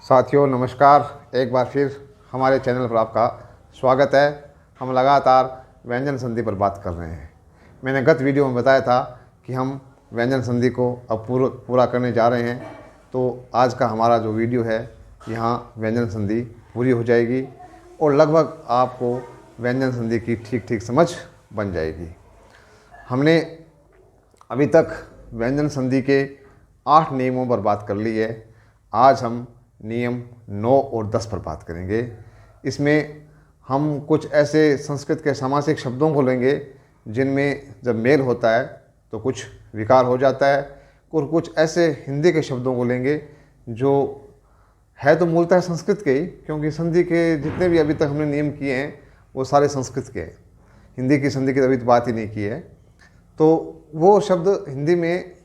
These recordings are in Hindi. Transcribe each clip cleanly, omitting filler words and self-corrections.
साथियों नमस्कार। एक बार फिर हमारे चैनल पर आपका स्वागत है। हम लगातार व्यंजन संधि पर बात कर रहे हैं। मैंने गत वीडियो में बताया था कि हम व्यंजन संधि को अब पूरा करने जा रहे हैं। तो आज का हमारा जो वीडियो है यहाँ व्यंजन संधि पूरी हो जाएगी और लगभग आपको व्यंजन संधि की ठीक समझ बन जाएगी। हमने अभी तक व्यंजन संधि के 8 नियमों पर बात कर ली है। आज हम नियम 9 और 10 पर बात करेंगे। इसमें हम कुछ ऐसे संस्कृत के सामासिक शब्दों को लेंगे जिनमें जब मेल होता है तो कुछ विकार हो जाता है, और कुछ ऐसे हिंदी के शब्दों को लेंगे जो है तो मूलतः संस्कृत के ही, क्योंकि संधि के जितने भी अभी तक हमने नियम किए हैं वो सारे संस्कृत के हैं। हिंदी की संधि की अभी तो बात ही नहीं की है। तो वो शब्द हिंदी में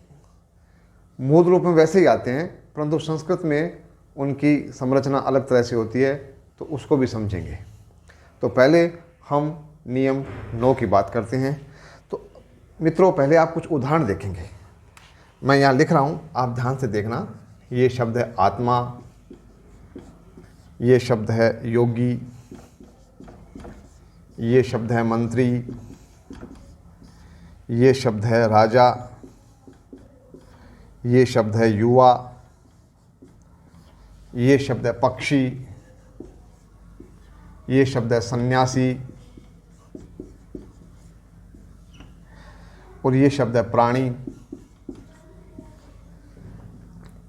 मूल रूप में वैसे ही आते हैं, परंतु संस्कृत में उनकी संरचना अलग तरह से होती है, तो उसको भी समझेंगे। तो पहले हम नियम 9 की बात करते हैं। तो मित्रों, पहले आप कुछ उदाहरण देखेंगे। मैं यहाँ लिख रहा हूँ, आप ध्यान से देखना। ये शब्द है आत्मा, ये शब्द है योगी, ये शब्द है मंत्री, ये शब्द है राजा, ये शब्द है युवा, ये शब्द है पक्षी, ये शब्द है सन्यासी, और ये शब्द है प्राणी,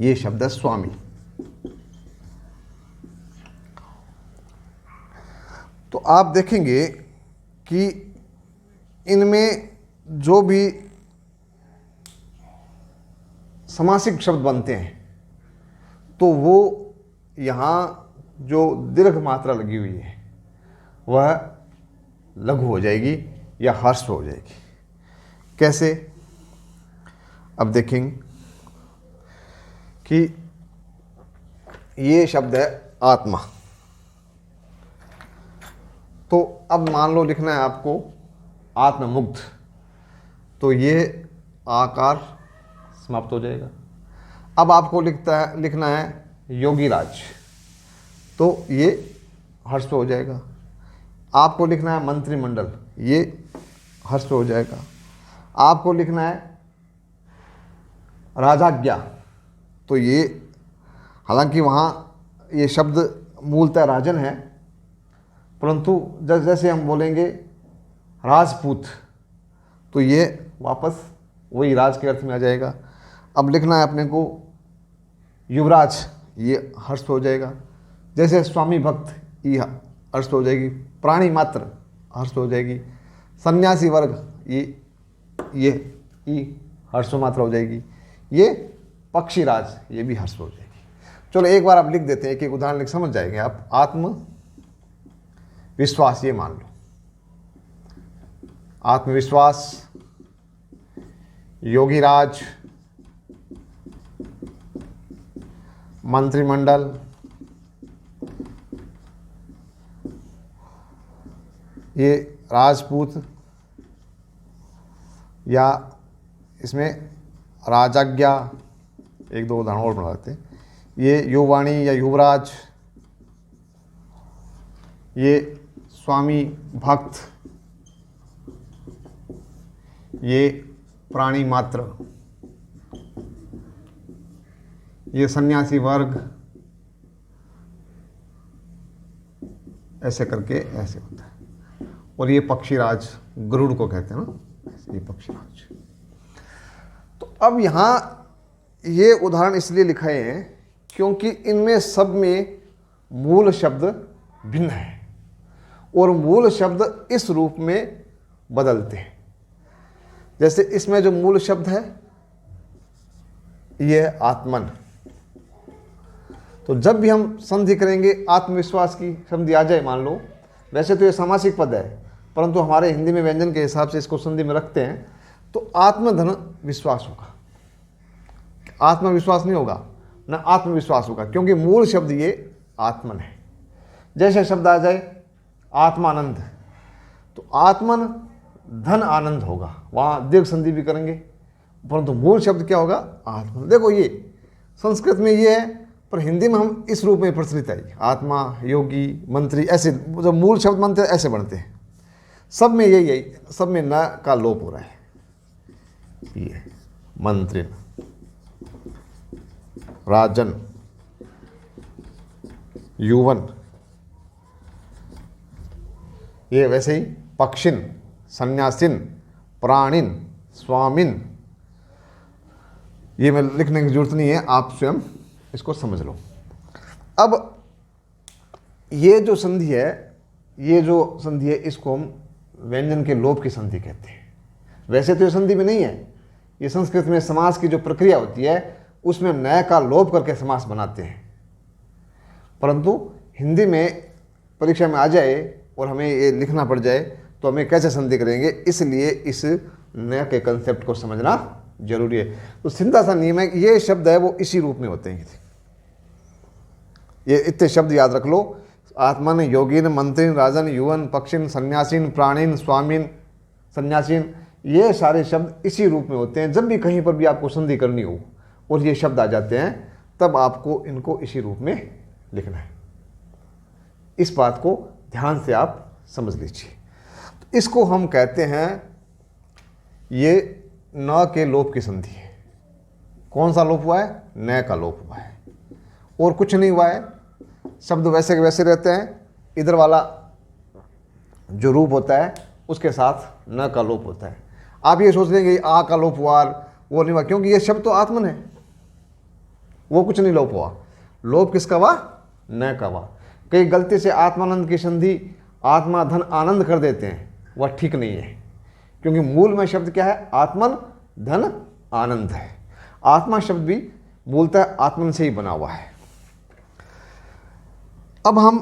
ये शब्द है स्वामी। तो आप देखेंगे कि इनमें जो भी समासिक शब्द बनते हैं तो वो यहाँ जो दीर्घ मात्रा लगी हुई है वह लघु हो जाएगी या ह्रस्व हो जाएगी। कैसे? अब देखेंगे कि ये शब्द है आत्मा। तो अब मान लो लिखना है आपको आत्ममुग्ध, तो ये आकार समाप्त हो जाएगा। अब आपको लिखना है योगीराज, तो ये ह्रस्व हो जाएगा। आपको लिखना है मंत्रिमंडल, ये ह्रस्व हो जाएगा। आपको लिखना है राजाज्ञा, तो ये, हालांकि वहाँ ये शब्द मूलतः राजन है, परंतु जैसे हम बोलेंगे राजपूत तो ये वापस वही राज के अर्थ में आ जाएगा। अब लिखना है अपने को युवराज, ये ह्रस्व हो जाएगा। जैसे स्वामी भक्त, ये ह्रस्व हो जाएगी। प्राणी मात्र ह्रस्व हो जाएगी। सन्यासी वर्ग, ये ई ह्रस्व मात्रा हो जाएगी। ये पक्षीराज, ये भी ह्रस्व हो जाएगी। चलो एक बार आप लिख देते हैं, एक उदाहरण लिख समझ जाएंगे आप। आत्मविश्वास, ये मान लो आत्मविश्वास, योगीराज, मंत्रिमंडल, ये राजपूत, या इसमें राजाज्ञा, एक दो उदाहरण और बना लेते हैं। ये युवाणी या युवराज, ये स्वामी भक्त, ये प्राणी मात्र, ये सन्यासी वर्ग, ऐसे करके ऐसे होता है। और ये पक्षीराज, गरुड़ को कहते हैं ना, ये पक्षीराज। तो अब यहाँ ये उदाहरण इसलिए लिखाए हैं क्योंकि इनमें सब में मूल शब्द भिन्न है और मूल शब्द इस रूप में बदलते हैं। जैसे इसमें जो मूल शब्द है ये है आत्मन। तो जब भी हम संधि करेंगे आत्मविश्वास की संधि आ जाए, मान लो, वैसे तो ये सामासिक पद है, परंतु हमारे हिंदी में व्यंजन के हिसाब से इसको संधि में रखते हैं, तो आत्मधन विश्वास होगा। आत्मविश्वास नहीं होगा, न आत्मविश्वास होगा, क्योंकि मूल शब्द ये आत्मन है। जैसे शब्द आ जाए आत्मानंद, तो आत्मन धन आनंद होगा, वहाँ दीर्घ संधि भी करेंगे, परंतु मूल शब्द क्या होगा? आत्मन। देखो ये संस्कृत में ये है पर हिंदी में हम इस रूप में प्रचलित है, आत्मा, योगी, मंत्री, ऐसे जो मूल शब्द बनते हैं ऐसे बनते हैं। सब में यही, सब में न का लोप हो रहा है। ये मंत्री, राजन, युवन, ये वैसे ही पक्षिन, सन्यासिन, प्राणिन, स्वामिन, ये मैं लिखने की जरूरत नहीं है, आप स्वयं इसको समझ लो। अब ये जो संधि है, इसको हम व्यंजन के लोप की संधि कहते हैं। वैसे तो ये संधि में नहीं है, ये संस्कृत में समास की जो प्रक्रिया होती है उसमें नए का लोप करके समास बनाते हैं, परंतु हिंदी में परीक्षा में आ जाए और हमें ये लिखना पड़ जाए तो हमें कैसे संधि करेंगे, इसलिए इस नए के कंसेप्ट को समझना जरूरी है। तो सीधा सा नियम है कि ये शब्द है वो इसी रूप में होते हैं। ये इतने शब्द याद रख लो, आत्मन, योगिन, मंत्रिन, राजन, युवन, पक्षिन, सन्यासीन, प्राणिन, स्वामीन, सन्यासीन, ये सारे शब्द इसी रूप में होते हैं। जब भी कहीं पर भी आपको संधि करनी हो और ये शब्द आ जाते हैं तब आपको इनको इसी रूप में लिखना है। इस बात को ध्यान से आप समझ लीजिए। तो इसको हम कहते हैं, ये न के लोप की संधि है। कौन सा लोप हुआ है? न का लोप हुआ है, और कुछ नहीं हुआ है। शब्द वैसे के वैसे रहते हैं, इधर वाला जो रूप होता है उसके साथ न का लोप होता है। आप ये सोच लेंगे आ का लोप हुआ, वो नहीं हुआ, क्योंकि ये शब्द तो आत्मन है, वो कुछ नहीं लोप हुआ। लोप किसका हुआ? न का हुआ। कई गलती से आत्मानंद की संधि आत्मा धन आनंद कर देते हैं, वह ठीक नहीं है, क्योंकि मूल में शब्द क्या है? आत्मन धन आनंद है। आत्मा शब्द भी मूलतः आत्मन से ही बना हुआ है। अब हम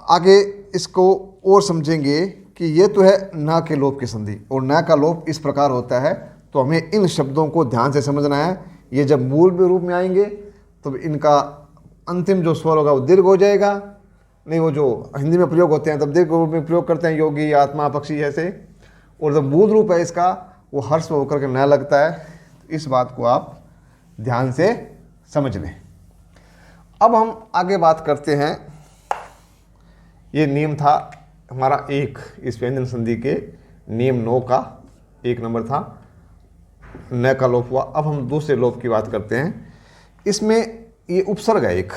आगे इसको और समझेंगे कि ये तो है न के लोप की संधि, और न का लोप इस प्रकार होता है। तो हमें इन शब्दों को ध्यान से समझना है। ये जब मूल रूप में आएंगे तो इनका अंतिम जो स्वर होगा वो दीर्घ हो जाएगा। नहीं, वो जो हिंदी में प्रयोग होते हैं तब दीर्घ रूप में प्रयोग करते हैं, योगी, आत्मा, पक्षी ऐसे। और जब मूल रूप है इसका वो हर्ष होकर के न लगता है। इस बात को आप ध्यान से समझ लें। अब हम आगे बात करते हैं। ये नियम था हमारा एक, इस व्यंजन संधि के नियम 9 का 1 नंबर था, न का लोप हुआ। अब हम दूसरे लोप की बात करते हैं। इसमें ये उपसर्ग है एक,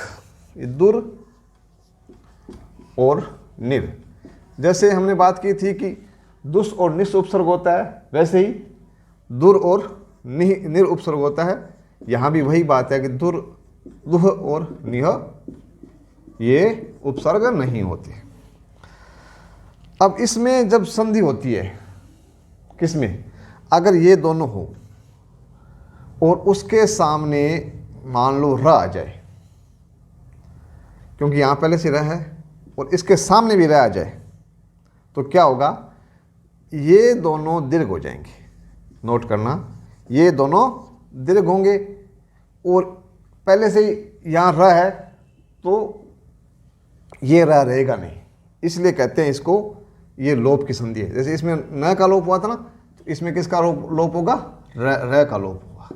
ये दुर और निर। जैसे हमने बात की थी कि दुस और निस उपसर्ग होता है, वैसे ही दुर और निर उपसर्ग होता है। यहाँ भी वही बात है कि दुर, दुह और निह ये उपसर्ग नहीं होते। अब इसमें जब संधि होती है, किसमें? अगर ये दोनों हो और उसके सामने मान लो र आ जाए, क्योंकि यहाँ पहले से र है और इसके सामने भी र आ जाए, तो क्या होगा? ये दोनों दीर्घ हो जाएंगे। नोट करना, ये दोनों दीर्घ होंगे, और पहले से ही यहाँ र है तो ये र रहेगा नहीं, इसलिए कहते हैं इसको ये लोप की संधि है। जैसे इसमें न का लोप हुआ था ना, तो इसमें किसका लोप होगा? र का लोप होगा।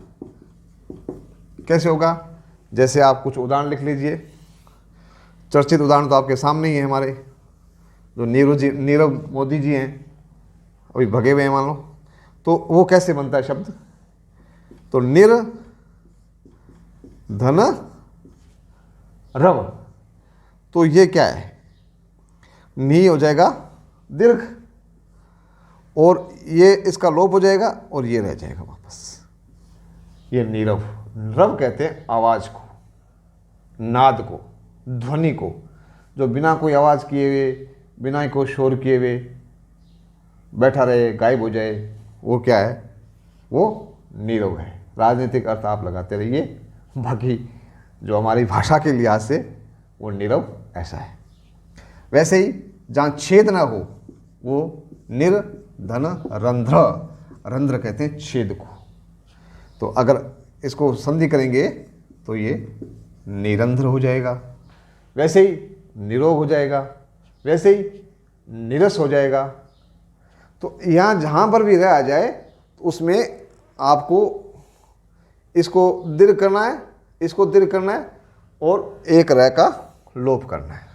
कैसे होगा? जैसे आप कुछ उदाहरण लिख लीजिए। चर्चित उदाहरण तो आपके सामने ही है हमारे, जो नीरव मोदी जी हैं, अभी भगे हुए हैं मान लो, तो वो कैसे बनता है शब्द? तो निर धन रव, तो ये क्या है? नी हो जाएगा दीर्घ, और ये इसका लोप हो जाएगा और ये रह जाएगा वापस। ये नीरव। रव कहते हैं आवाज को, नाद को, ध्वनि को, जो बिना कोई आवाज किए हुए, बिना कोई शोर किए हुए बैठा रहे, गायब हो जाए, वो क्या है? वो नीरव है। राजनीतिक अर्थ आप लगाते रहिए, बाकी जो हमारी भाषा के लिहाज से वो नीरव ऐसा है। वैसे ही जहाँ छेद ना हो वो निर धन रंध्र, रंध्र कहते हैं छेद को। तो अगर इसको संधि करेंगे तो ये निरंध्र हो जाएगा, वैसे ही निरोग हो जाएगा, वैसे ही निरस हो जाएगा। तो यहाँ जहाँ पर भी रह आ जाए तो उसमें आपको इसको दीर्घ करना है, इसको दीर्घ करना है, और एक र का लोप करना है।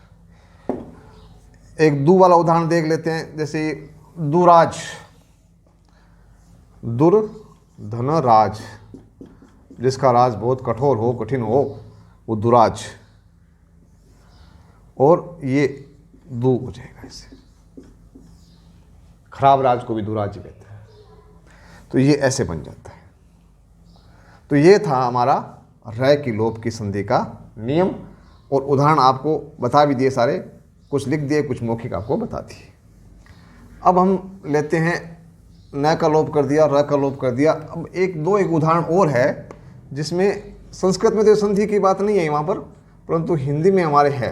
एक दू वाला उदाहरण देख लेते हैं, जैसे दुराज, दुर धन राज, जिसका राज बहुत कठोर हो, कठिन हो, वो दुराज, और ये दू हो जाएगा। इससे खराब राज को भी दुराज कहते हैं। तो ये ऐसे बन जाता है। तो ये था हमारा र की लोप की संधि का नियम, और उदाहरण आपको बता भी दिए सारे, कुछ लिख दिए, कुछ मौखिक आपको बता दिए। अब हम लेते हैं न का लोप कर दिया, र का लोप कर दिया। अब एक उदाहरण और है जिसमें संस्कृत में तो संधि की बात नहीं है वहाँ पर, परंतु हिंदी में हमारे है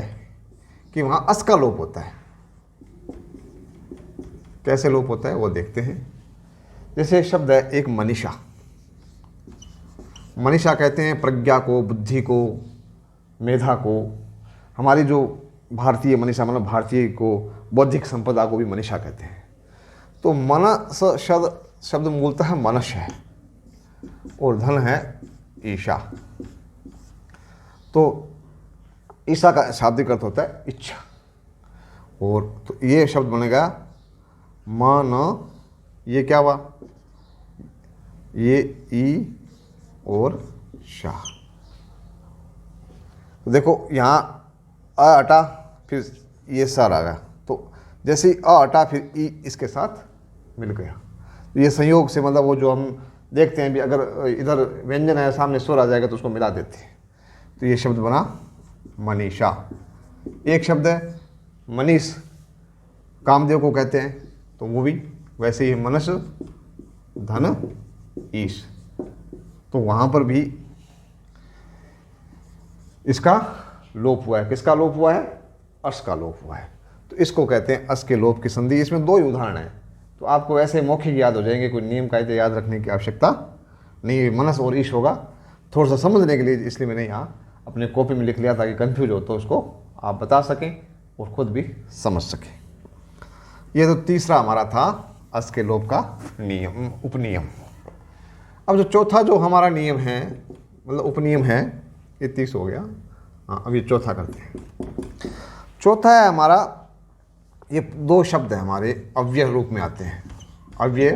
कि वहाँ अस का लोप होता है। कैसे लोप होता है वो देखते हैं। जैसे एक शब्द है, एक मनीषा। मनीषा कहते हैं प्रज्ञा को, बुद्धि को, मेधा को। हमारी जो भारतीय मनीषा, मतलब भारतीय को बौद्धिक संपदा को भी मनीषा कहते हैं। तो मनस शब्द मूलतः मनश है, और धन है ईशा। तो ईशा का शाब्दिक अर्थ होता है इच्छा, और तो ये शब्द बनेगा मन, ये क्या हुआ, ये ई और शाह। तो देखो यहाँ अ हटा, फिर ये सर आ गया। तो जैसे ही अ हटा फिर ई इसके साथ मिल गया। तो ये संयोग से, मतलब वो जो हम देखते हैं भी, अगर इधर व्यंजन है सामने स्वर आ जाएगा तो उसको मिला देते हैं। तो ये शब्द बना मनीषा। एक शब्द है मनीष, कामदेव को कहते हैं, तो वो भी वैसे ही मनस धन ईश। तो वहाँ पर भी इसका लोप हुआ है। किसका लोप हुआ है? अस का लोप हुआ है। तो इसको कहते हैं अस के लोप की संधि। इसमें दो ही उदाहरण हैं, तो आपको ऐसे मौखिक याद हो जाएंगे, कोई नियम कायदे याद रखने की आवश्यकता नहीं। मनस और ईश होगा, थोड़ा सा समझने के लिए, इसलिए मैंने यहाँ अपने कॉपी में लिख लिया ताकि कंफ्यूज हो तो उसको आप बता सकें और ख़ुद भी समझ सकें। ये तो तीसरा हमारा था अस के लोप का नियम, उपनियम। अब जो चौथा जो हमारा नियम है, मतलब उपनियम है, ये 30 हो गया। हाँ, अब ये चौथा करते हैं। चौथा है हमारा, ये दो शब्द है हमारे अव्यय रूप में आते हैं। अव्यय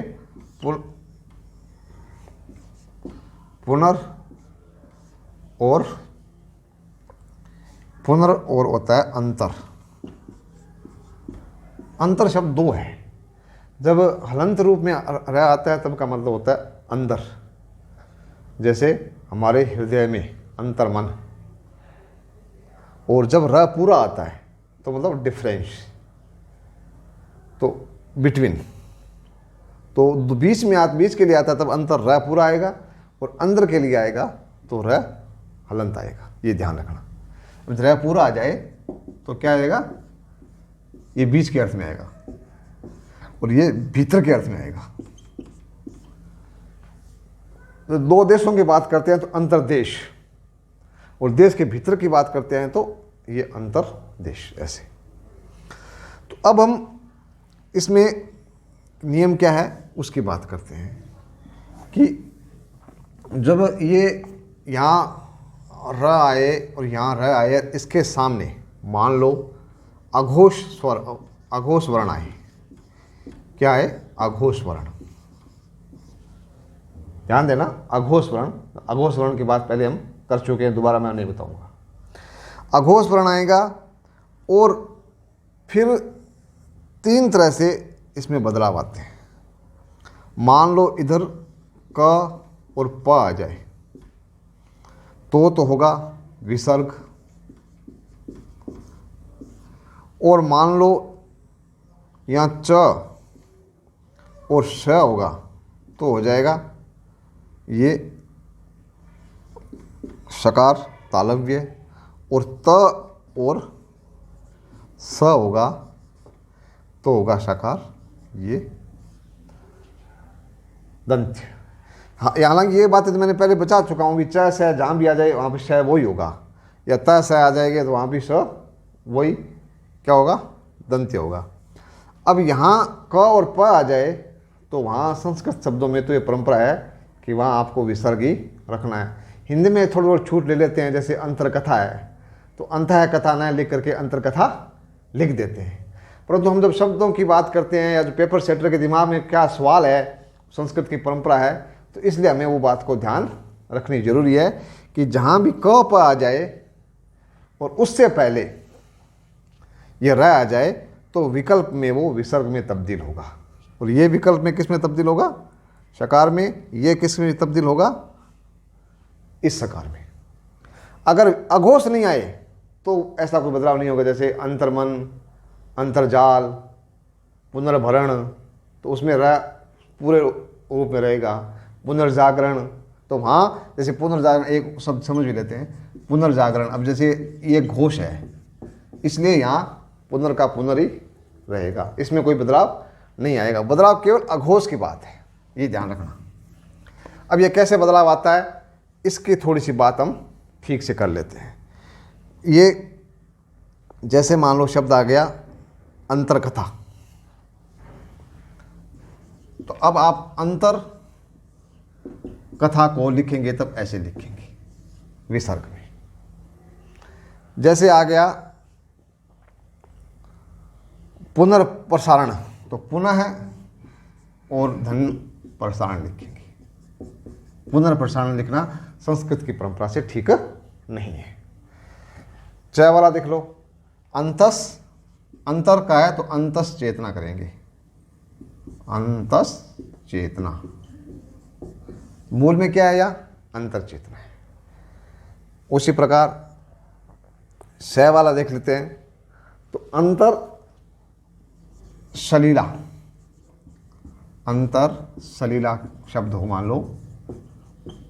पुनर और होता है अंतर। अंतर शब्द दो है। जब हलंत रूप में रह आता है तब का मतलब होता है अंदर, जैसे हमारे हृदय में अंतर मन। और जब र पूरा आता है तो मतलब डिफरेंस, तो बिटवीन। तो बीच में बीच के लिए आता है तब अंतर र पूरा आएगा, और अंदर के लिए आएगा तो र हलंत आएगा। ये ध्यान रखना। अब र पूरा आ जाए तो क्या आएगा, ये बीच के अर्थ में आएगा, और ये भीतर के अर्थ में आएगा। तो दो देशों की बात करते हैं तो अंतरदेश, और देश के भीतर की बात करते हैं तो ये अंतरदेश, ऐसे। तो अब हम इसमें नियम क्या है उसकी बात करते हैं कि जब ये यहाँ र आए और यहाँ र आए, इसके सामने मान लो अघोष वर्ण आए। क्या है? अघोष वर्ण। ध्यान देना, अघोष वर्ण। अघोष वर्ण की बात पहले हम कर चुके हैं, दोबारा मैं नहीं बताऊंगा। अघोष वर्ण आएगा, और फिर तीन तरह से इसमें बदलाव आते हैं। मान लो इधर क और प आ जाए तो होगा विसर्ग, और मान लो यहाँ च और श होगा तो हो जाएगा ये शकार तालव्य, और त और स होगा तो होगा शकार ये दंत्य। हाँ, हालांकि ये बात तो मैंने पहले बता चुका हूँ कि च स जहाँ भी आ जाए वहाँ पर श वही होगा, या त स आ जाएगा तो वहाँ भी स वही क्या होगा, दंत्य होगा। अब यहाँ क और प आ जाए तो वहाँ संस्कृत शब्दों में तो ये परंपरा है कि वहाँ आपको विसर्ग ही रखना है। हिंदी में थोड़ी बहुत छूट ले लेते हैं, जैसे अंतरकथा है तो अंतः कथा न लिख करके अंतरकथा लिख देते हैं। परंतु हम जब शब्दों की बात करते हैं या जो पेपर सेटर के दिमाग में क्या सवाल है, संस्कृत की परंपरा है, तो इसलिए हमें वो बात को ध्यान रखनी जरूरी है कि जहाँ भी क प आ जाए और उससे पहले ये र आ जाए तो विकल्प में वो विसर्ग में तब्दील होगा। और ये विकल्प में किस में तब्दील होगा? शकार में। ये किस में तब्दील होगा? इस सकार में। अगर अघोष नहीं आए तो ऐसा कोई बदलाव नहीं होगा। जैसे अंतर्मन, अंतर्जाल, पुनर्भरण, तो उसमें र पूरे रूप में रहेगा। पुनर्जागरण, तो वहाँ जैसे पुनर्जागरण एक शब्द समझ भी लेते हैं, पुनर्जागरण। अब जैसे ये घोष है इसलिए यहाँ पुनर का पुनर ही रहेगा, इसमें कोई बदलाव नहीं आएगा। बदलाव केवल अघोष की बात है, ये ध्यान रखना। अब ये कैसे बदलाव आता है इसकी थोड़ी सी बात हम ठीक से कर लेते हैं। ये जैसे मान लो शब्द आ गया अंतरकथा, तो अब आप अंतर कथा को लिखेंगे तब ऐसे लिखेंगे विसर्ग में। जैसे आ गया पुनर्प्रसारण, तो पुनः और धन प्रसारण लिखेंगे। पुनर्प्रसारण लिखना संस्कृत की परंपरा से ठीक नहीं है। चय वाला देख लो, अंतस, अंतर का है तो अंतस चेतना करेंगे, अंतस चेतना। मूल में क्या है? या अंतर चेतना है। उसी प्रकार शय वाला देख लेते हैं, तो अंतर सलीला, अंतर सलीला शब्द हो मान लो,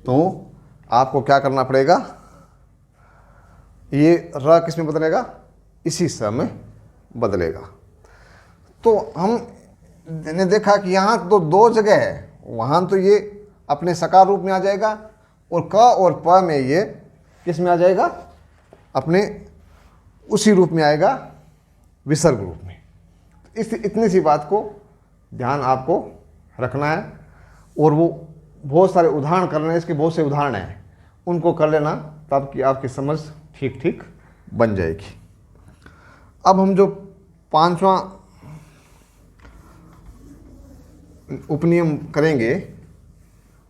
तो आपको क्या करना पड़ेगा? ये र किस में बदलेगा? इसी स में बदलेगा। तो हमने देखा कि यहाँ तो दो जगह है, वहाँ तो ये अपने सकार रूप में आ जाएगा और क और प में ये किस में आ जाएगा? अपने उसी रूप में आएगा, विसर्ग रूप में। इस इतनी सी बात को ध्यान आपको रखना है। और वो बहुत सारे उदाहरण करने हैं, इसके बहुत से उदाहरण हैं, उनको कर लेना तब कि आपकी समझ ठीक ठीक बन जाएगी। अब हम जो पांचवा उपनियम करेंगे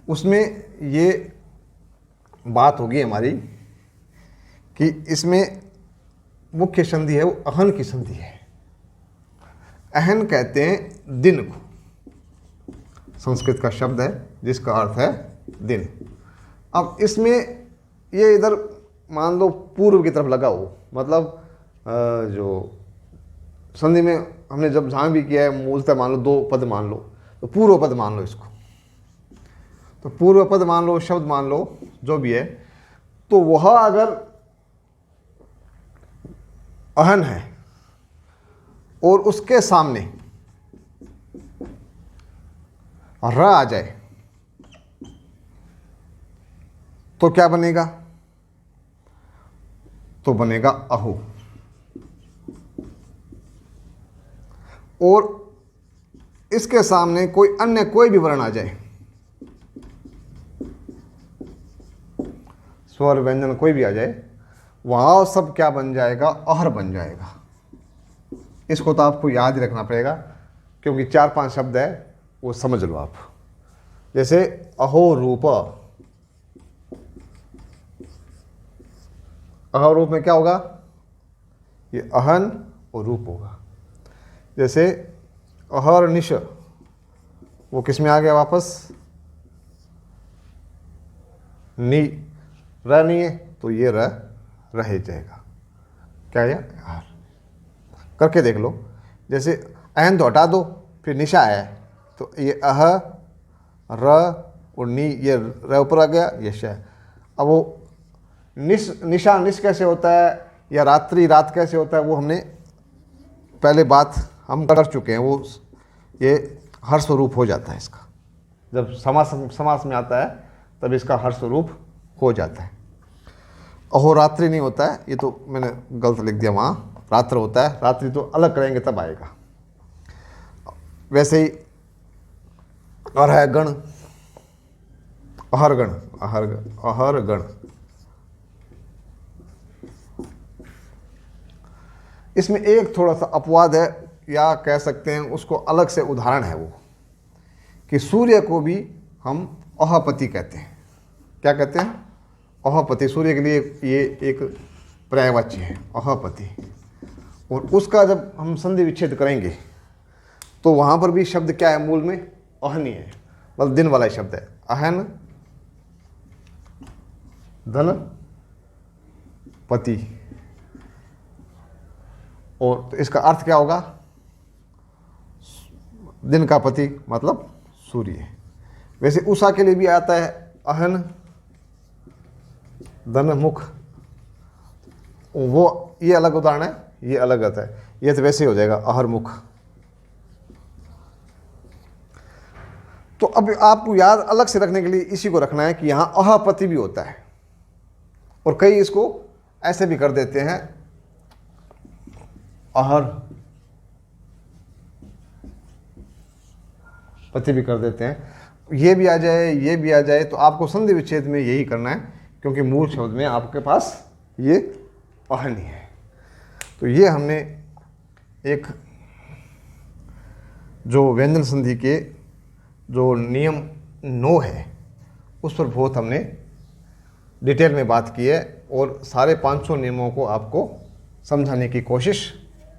उसमें ये बात होगी हमारी कि इसमें मुख्य संधि है वो अहन की संधि है। अहन कहते हैं दिन को, संस्कृत का शब्द है जिसका अर्थ है दिन। अब इसमें ये इधर मान लो पूर्व की तरफ लगा हो, मतलब जो संधि में हमने जब जहाँ भी किया है मूलतः मान लो दो पद मान लो, तो पूर्व पद मान लो इसको, तो पूर्व पद मान लो, शब्द मान लो, जो भी है, तो वह अगर अहन है और उसके सामने र आ जाए तो क्या बनेगा? तो बनेगा अहो। और इसके सामने कोई अन्य कोई भी वर्ण आ जाए, स्वर व्यंजन कोई भी आ जाए, वहाँ सब क्या बन जाएगा? अहर बन जाएगा। इसको तो आपको याद ही रखना पड़ेगा क्योंकि 4-5 शब्द है, वो समझ लो आप। जैसे अहो रूप, अहो रूप में क्या होगा? ये अहन और रूप होगा। जैसे अहर्निश, वो किस में आ गया वापस? नी, र नहीं है तो ये रह जाएगा। क्या है? यार करके देख लो। जैसे अहन तो हटा दो, फिर निशा है तो ये अह, र और नी, ये र ऊपर आ गया, ये श। अब वो निशा निश कैसे होता है या रात्रि रात कैसे होता है वो हमने पहले बात हम कर चुके हैं। वो ये हर स्वरूप हो जाता है इसका, जब समास में आता है तब इसका हर स्वरूप हो जाता है। अहोरात्रि नहीं होता है, ये तो मैंने गलत लिख दिया, वहाँ रात्र होता है। रात्रि तो अलग करेंगे तब आएगा। वैसे ही अरह गण, अहरगण, अहरगण। इसमें एक थोड़ा सा अपवाद है, या कह सकते हैं उसको अलग से उदाहरण है वो, कि सूर्य को भी हम अहपति कहते हैं। क्या कहते हैं? अहपति। सूर्य के लिए ये एक पर्यायवाची है, अहपति। और उसका जब हम संधि विच्छेद करेंगे तो वहाँ पर भी शब्द क्या है? मूल में अहनी है, मतलब दिन वाला शब्द है। अहन धन पति। और तो इसका अर्थ क्या होगा? दिन का पति मतलब सूर्य। वैसे उषा के लिए भी आता है अहन धन मुख, वो ये अलग उदाहरण है, ये अलग आता है। ये तो वैसे ही हो जाएगा अहर मुख। तो अब आपको याद अलग से रखने के लिए इसी को रखना है कि यहाँ अहपति भी होता है, और कई इसको ऐसे भी कर देते हैं अहर पति भी कर देते हैं। ये भी आ जाए, ये भी आ जाए, तो आपको संधि विच्छेद में यही करना है, क्योंकि मूल शब्द में आपके पास ये अहनी है। तो ये हमने एक जो व्यंजन संधि के जो नियम 9 है उस पर बहुत हमने डिटेल में बात की है, और सारे 500 नियमों को आपको समझाने की कोशिश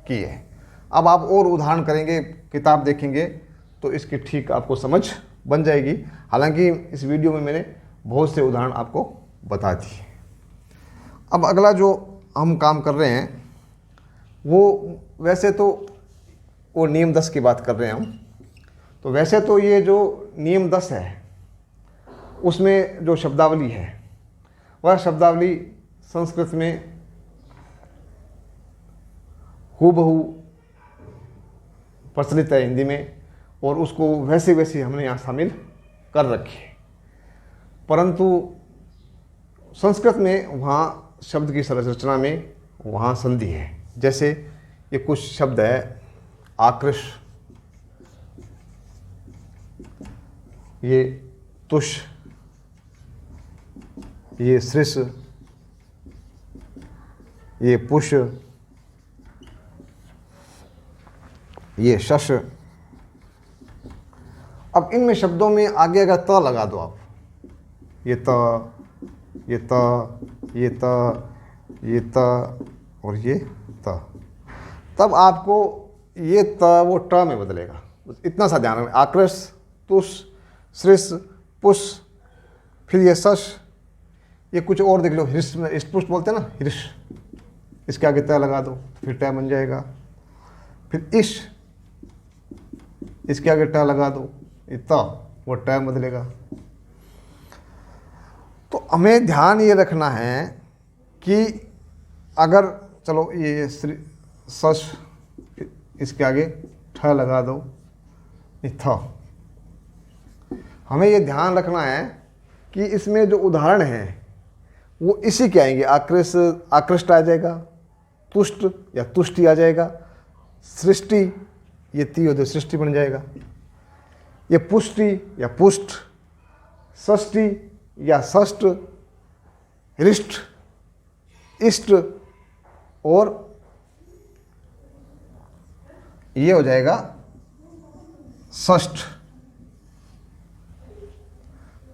की है। अब आप और उदाहरण करेंगे, किताब देखेंगे, तो इसकी ठीक आपको समझ बन जाएगी। हालांकि इस वीडियो में मैंने बहुत से उदाहरण आपको बता दिए। अब अगला जो हम काम कर रहे हैं वो वैसे तो वो नियम 10 की बात कर रहे हैं हम। तो वैसे तो ये जो नियम 10 है उसमें जो शब्दावली है वह शब्दावली संस्कृत में हूबहू प्रचलित है हिंदी में, और उसको वैसे वैसे हमने यहाँ शामिल कर रखी है। परंतु संस्कृत में वहाँ शब्द की संरचना में वहाँ संधि है। जैसे ये कुछ शब्द है आकृष, ये तुष, ये सृष, ये पुष, ये शश। अब इनमें शब्दों में आगे अगर त लगा दो आप, ये त, ये त, ये त, ये त और ये त, तब आपको ये त वो ट में बदलेगा। इतना सा ध्यान रखना। आकृष, तुष, सृष, पुष, फिर ये शश, ये कुछ और देख लो, हृष में हृष्टपुष बोलते हैं ना, हृष, इसके आगे त लगा दो फिर ट बन जाएगा। फिर इश, इसके आगे ट लगा दो, ये त वो ट बदलेगा। तो हमें ध्यान ये रखना है कि अगर चलो ये सश, इसके आगे ठ लगा दो, ये थ। हमें ये ध्यान रखना है कि इसमें जो उदाहरण हैं वो इसी के आएंगे। आकृष, आकृष्ट आ जाएगा, तुष्ट या तुष्टि आ जाएगा, सृष्टि, ये ती हो तो सृष्टि बन जाएगा, ये पुष्टि या पुष्ट, षष्टि या षष्ट, हृष्ट, इष्ट, और ये हो जाएगा षष्ठ।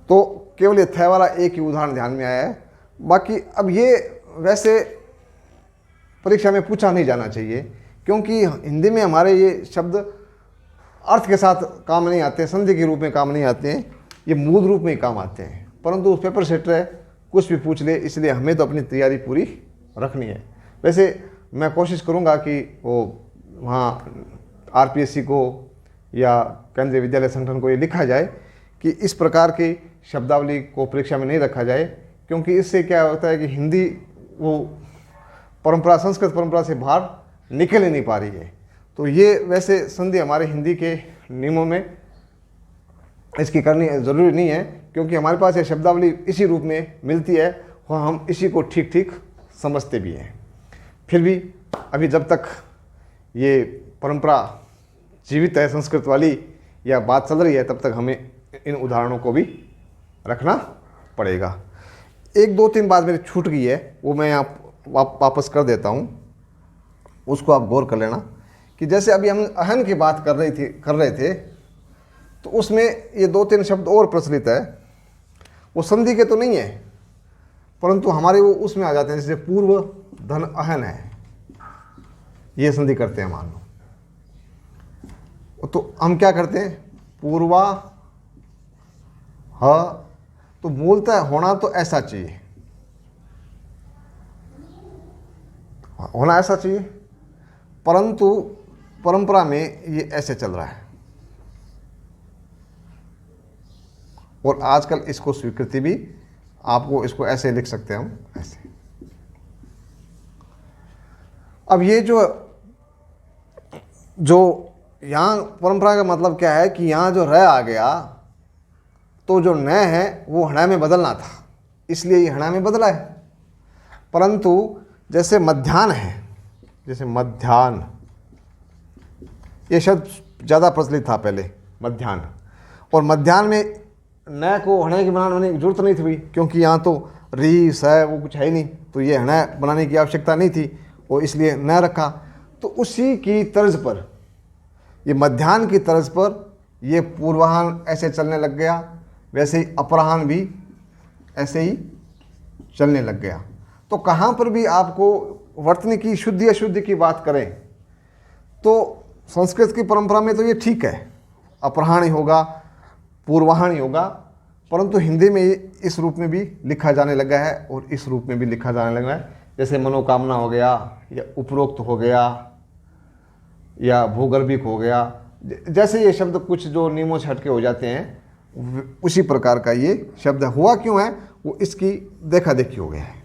तो केवल ये थ वाला एक ही उदाहरण ध्यान में आया है। बाकी अब ये वैसे परीक्षा में पूछा नहीं जाना चाहिए, क्योंकि हिंदी में हमारे ये शब्द अर्थ के साथ काम नहीं आते, संधि के रूप में काम नहीं आते हैं, ये मूल रूप में ही काम आते हैं। परंतु पेपर सेटर है, कुछ भी पूछ ले, इसलिए हमें तो अपनी तैयारी पूरी रखनी है। वैसे मैं कोशिश करूँगा कि वो वहाँ आरपीएससी को या केंद्रीय विद्यालय संगठन को ये लिखा जाए कि इस प्रकार की शब्दावली को परीक्षा में नहीं रखा जाए, क्योंकि इससे क्या होता है कि हिंदी वो परंपरा, संस्कृत परंपरा से बाहर निकल ही नहीं पा रही है। तो ये वैसे संधि हमारे हिंदी के नियमों में इसकी करनी ज़रूरी नहीं है, क्योंकि हमारे पास ये शब्दावली इसी रूप में मिलती है और हम इसी को ठीक ठीक समझते भी हैं। फिर भी अभी जब तक ये परंपरा जीवित है संस्कृत वाली या बात चल रही है, तब तक हमें इन उदाहरणों को भी रखना पड़ेगा। एक दो तीन बात मेरी छूट गई है, वो मैं आप वापस कर देता हूँ, उसको आप गौर कर लेना। कि जैसे अभी हम अहन की बात कर रहे थे तो उसमें ये दो तीन शब्द और प्रचलित है, वो संधि के तो नहीं है परंतु हमारे वो उसमें आ जाते हैं, जैसे पूर्व धन अहन है, ये संधि करते हैं मान लो, तो हम क्या करते हैं पूर्वा ह, तो मूलतः होना तो ऐसा चाहिए, होना ऐसा चाहिए, परंतु परंपरा में ये ऐसे चल रहा है और आजकल इसको स्वीकृति भी, आपको इसको ऐसे लिख सकते हैं हम ऐसे। अब ये जो यहाँ परंपरा का मतलब क्या है कि यहाँ जो रह आ गया तो जो न है वो हणा में बदलना था, इसलिए ये हणा में बदला है। परंतु जैसे मध्याह्न है, जैसे मध्याह्न ये शब्द ज़्यादा प्रचलित था पहले मध्याह्न, और मध्याह्न में न को हणे की बनाने की जरूरत नहीं थी क्योंकि यहाँ तो री स वो कुछ है ही नहीं, तो ये हणा बनाने की आवश्यकता नहीं थी और इसलिए न रखा। तो उसी की तर्ज पर, ये मध्याह्न की तर्ज पर ये पूर्वाह्न ऐसे चलने लग गया, वैसे ही अपराह्न भी ऐसे ही चलने लग गया। तो कहाँ पर भी आपको वर्तनी की शुद्धि अशुद्धि की बात करें तो संस्कृत की परंपरा में तो ये ठीक है, अपराह्न ही होगा, पूर्वाह्न ही होगा, परंतु हिंदी में ये इस रूप में भी लिखा जाने लगा है और इस रूप में भी लिखा जाने लगा है, जैसे मनोकामना हो गया या उपरोक्त हो गया या भूगर्भिक हो गया, जैसे ये शब्द कुछ जो नियमों से हटके हो जाते हैं उसी प्रकार का ये शब्द हुआ क्यों है, वो इसकी देखा देखी हो गया है।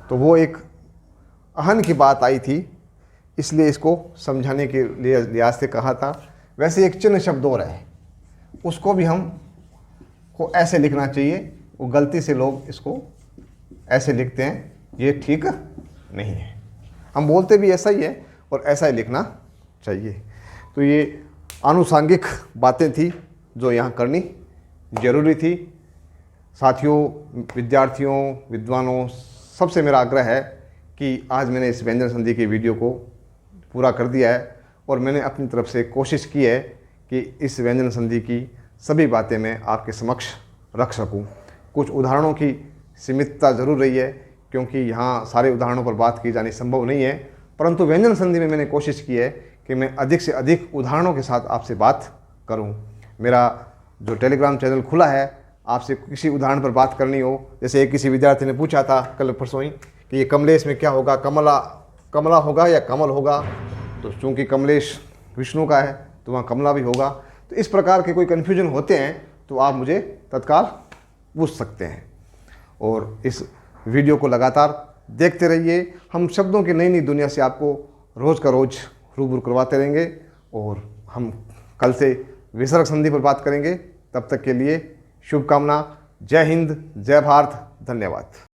तो वो एक अहन की बात आई थी, इसलिए इसको समझाने के लिए लिहाज से कहा था। वैसे एक चिन्ह शब्द और है, उसको भी हम को ऐसे लिखना चाहिए, वो गलती से लोग इसको ऐसे लिखते हैं, ये ठीक नहीं है। हम बोलते भी ऐसा ही है और ऐसा ही लिखना चाहिए। तो ये आनुषांगिक बातें थी जो यहाँ करनी जरूरी थी। साथियों, विद्यार्थियों, विद्वानों, सबसे मेरा आग्रह है कि आज मैंने इस व्यंजन संधि की वीडियो को पूरा कर दिया है और मैंने अपनी तरफ से कोशिश की है कि इस व्यंजन संधि की सभी बातें मैं आपके समक्ष रख सकूं। कुछ उदाहरणों की सीमितता ज़रूर रही है क्योंकि यहाँ सारे उदाहरणों पर बात की जानी संभव नहीं है, परंतु व्यंजन संधि में मैंने कोशिश की है कि मैं अधिक से अधिक उदाहरणों के साथ आपसे बात करूं। मेरा जो टेलीग्राम चैनल खुला है, आपसे किसी उदाहरण पर बात करनी हो, जैसे एक किसी विद्यार्थी ने पूछा था कल परसों ही कि ये कमलेश में क्या होगा, कमला होगा या कमल होगा, तो चूँकि कमलेश विष्णु का है तो वहाँ कमला भी होगा। तो इस प्रकार के कोई कन्फ्यूजन होते हैं तो आप मुझे तत्काल पूछ सकते हैं और इस वीडियो को लगातार देखते रहिए। हम शब्दों की नई नई दुनिया से आपको रोज़ का रोज़ रूबरू करवाते रहेंगे और हम कल से विसर्ग संधि पर बात करेंगे। तब तक के लिए शुभकामना। जय हिंद, जय भारत, धन्यवाद।